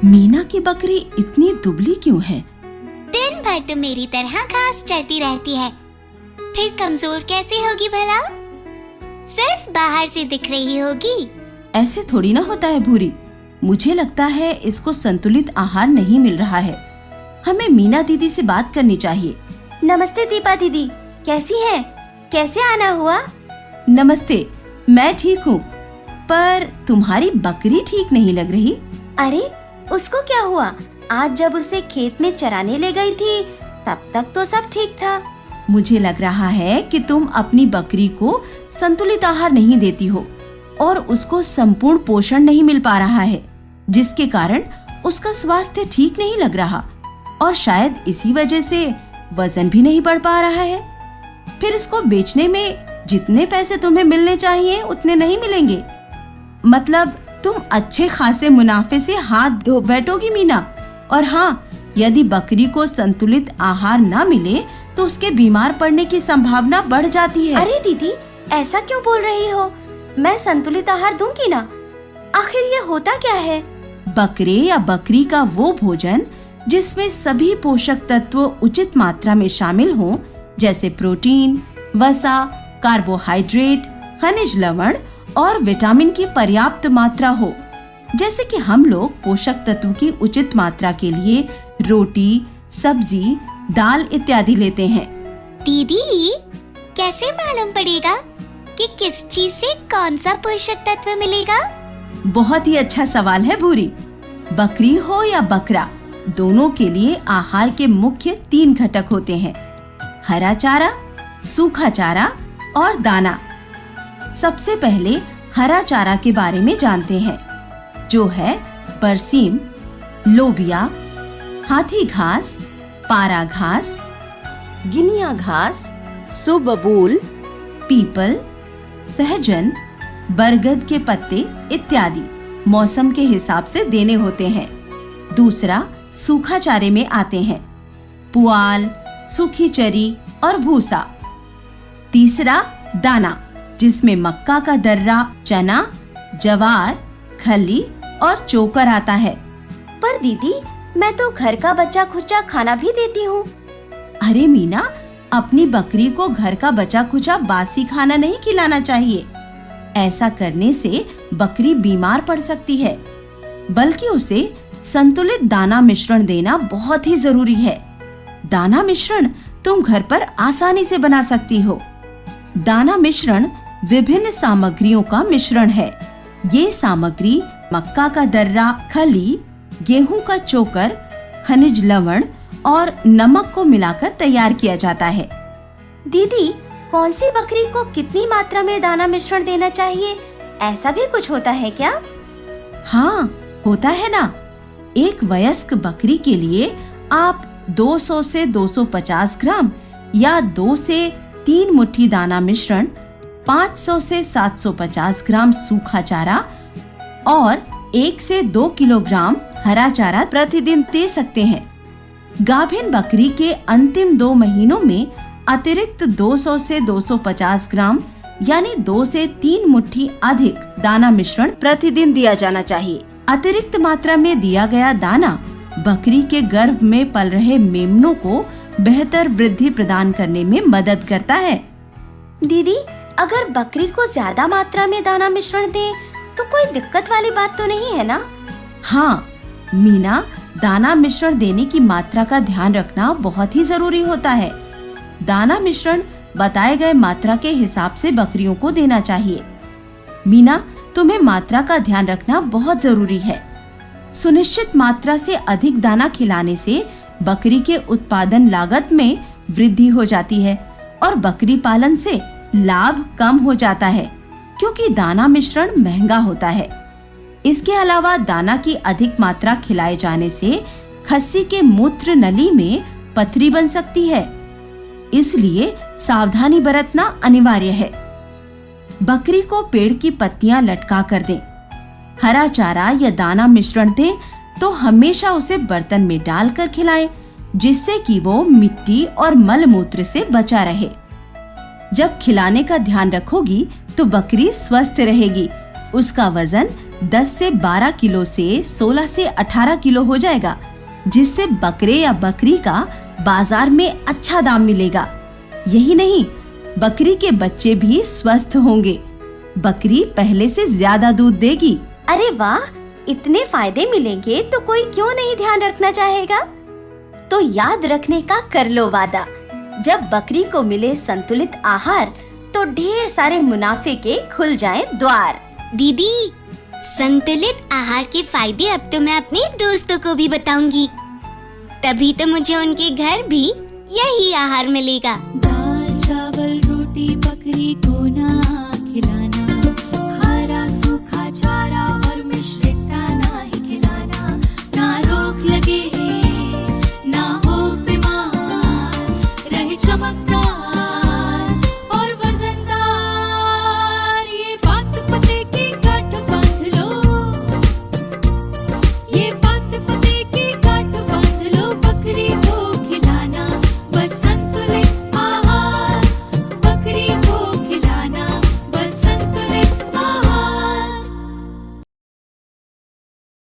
मीना की बकरी इतनी दुबली क्यों है? दिन भर तो मेरी तरह घास चरती रहती है, फिर कमजोर कैसे होगी भला? सिर्फ बाहर से दिख रही होगी। ऐसे थोड़ी ना होता है भूरी। मुझे लगता है इसको संतुलित आहार नहीं मिल रहा है। हमें मीना दीदी से बात करनी चाहिए। नमस्ते दीपा दीदी, कैसी हैं? कैसे आना हुआ? नमस्ते, मैं ठीक हूँ, पर तुम्हारी बकरी ठीक नहीं लग रही। अरे उसको क्या हुआ? आज जब उसे खेत में चराने ले गई थी तब तक तो सब ठीक था। मुझे लग रहा है कि तुम अपनी बकरी को संतुलित आहार नहीं देती हो और उसको संपूर्ण पोषण नहीं मिल पा रहा है, जिसके कारण उसका स्वास्थ्य ठीक नहीं लग रहा और शायद इसी वजह से वजन भी नहीं बढ़ पा रहा है। फिर इसको बेचने में जितने पैसे तुम्हें मिलने चाहिए उतने नहीं मिलेंगे। मतलब तुम अच्छे खासे मुनाफे से हाथ धो बैठोगी मीना। और हाँ, यदि बकरी को संतुलित आहार ना मिले तो उसके बीमार पड़ने की संभावना बढ़ जाती है। अरे दीदी, ऐसा क्यों बोल रही हो? मैं संतुलित आहार दूंगी ना। आखिर ये होता क्या है? बकरे या बकरी का वो भोजन जिसमें सभी पोषक तत्व उचित मात्रा में शामिल हों, जैसे प्रोटीन, वसा, कार्बोहाइड्रेट, खनिज लवण और विटामिन की पर्याप्त मात्रा हो। जैसे कि हम लोग पोषक तत्व की उचित मात्रा के लिए रोटी, सब्जी, दाल इत्यादि लेते हैं। दीदी, कैसे मालूम पड़ेगा कि किस चीज से कौन सा पोषक तत्व मिलेगा? बहुत ही अच्छा सवाल है भूरी। बकरी हो या बकरा, दोनों के लिए आहार के मुख्य 3 घटक होते हैं: हरा चारा, सूखा चारा और दाना। सबसे पहले हरा चारा के बारे में जानते हैं, जो है बरसीम, लोबिया, हाथी घास, पारा घास, गिनिया घास, सुबबूल, पीपल, सहजन, बरगद के पत्ते इत्यादि मौसम के हिसाब से देने होते हैं। दूसरा सूखा चारे में आते हैं पुआल, सूखी चरी और भूसा। तीसरा दाना, जिसमें मक्का का दर्रा, चना, जवार, खली और चोकर आता है। पर दीदी, मैं तो घर का बचा खुचा खाना भी देती हूँ। अरे मीना, अपनी बकरी को घर का बचा खुचा बासी खाना नहीं खिलाना चाहिए। ऐसा करने से बकरी बीमार पड़ सकती है, बल्कि उसे संतुलित दाना मिश्रण देना बहुत ही जरूरी है। दाना मिश्रण तुम घर पर आसानी से बना सकती हो। दाना मिश्रण विभिन्न सामग्रियों का मिश्रण है। ये सामग्री मक्का का दर्रा, खली, गेहूं का चोकर, खनिज लवण और नमक को मिलाकर तैयार किया जाता है। दीदी, कौन सी बकरी को कितनी मात्रा में दाना मिश्रण देना चाहिए, ऐसा भी कुछ होता है क्या? हाँ, होता है ना। एक वयस्क बकरी के लिए आप 200 से 250 ग्राम या 2 से 3 मुट्ठी दाना मिश्रण, 500 से 750 ग्राम सूखा चारा और 1 से 2 किलोग्राम हरा चारा प्रतिदिन दे सकते हैं। गाभिन बकरी के अंतिम 2 महीनों में अतिरिक्त 200 से 250 ग्राम यानी 2 से 3 मुट्ठी अधिक दाना मिश्रण प्रतिदिन दिया जाना चाहिए। अतिरिक्त मात्रा में दिया गया दाना बकरी के गर्भ में पल रहे मेमनों को बेहतर वृद्धि प्रदान करने में मदद करता है। दीदी, अगर बकरी को ज्यादा मात्रा में दाना मिश्रण दें तो कोई दिक्कत वाली बात तो नहीं है ना? हाँ मीना, दाना मिश्रण देने की मात्रा का ध्यान रखना बहुत ही जरूरी होता है। दाना मिश्रण बताए गए मात्रा के हिसाब से बकरियों को देना चाहिए। मीना, तुम्हें मात्रा का ध्यान रखना बहुत जरूरी है। सुनिश्चित मात्रा से अधिक दाना खिलाने से बकरी के उत्पादन लागत में वृद्धि हो जाती है और बकरी पालन से लाभ कम हो जाता है, क्योंकि दाना मिश्रण महंगा होता है। इसके अलावा दाना की अधिक मात्रा खिलाए जाने से खस्सी के मूत्र नली में पथरी बन सकती है, इसलिए सावधानी बरतना अनिवार्य है। बकरी को पेड़ की पत्तियां लटका कर दें। हरा चारा या दाना मिश्रण दें तो हमेशा उसे बर्तन में डालकर खिलाएं, जिससे कि वो मिट्टी और मल मूत्र से बचा रहे। जब खिलाने का ध्यान रखोगी तो बकरी स्वस्थ रहेगी, उसका वजन 10 से 12 किलो से 16 से 18 किलो हो जाएगा, जिससे बकरे या बकरी का बाजार में अच्छा दाम मिलेगा। यही नहीं, बकरी के बच्चे भी स्वस्थ होंगे। बकरी पहले से ज्यादा दूध देगी। अरे वाह, इतने फायदे मिलेंगे तो कोई क्यों नहीं ध्यान रखना चाहेगा। तो याद रखने का कर लो वादा, जब बकरी को मिले संतुलित आहार तो ढेर सारे मुनाफे के खुल जाएं द्वार। दीदी, संतुलित आहार के फायदे अब तो मैं अपने दोस्तों को भी बताऊंगी, तभी तो मुझे उनके घर भी यही आहार मिलेगा। दाल चावल रोटी बकरी को ना खिलाना, हरा सूखा चारा और मिश्रित दाना ही खिलाना, ना रोग लगे ना हो बीमार, रहे चमकदार और वजनदार। ये बात पते की गांठ बांध लो, ये बात पते की गांठ बांध लो, बकरी को खिलाना बस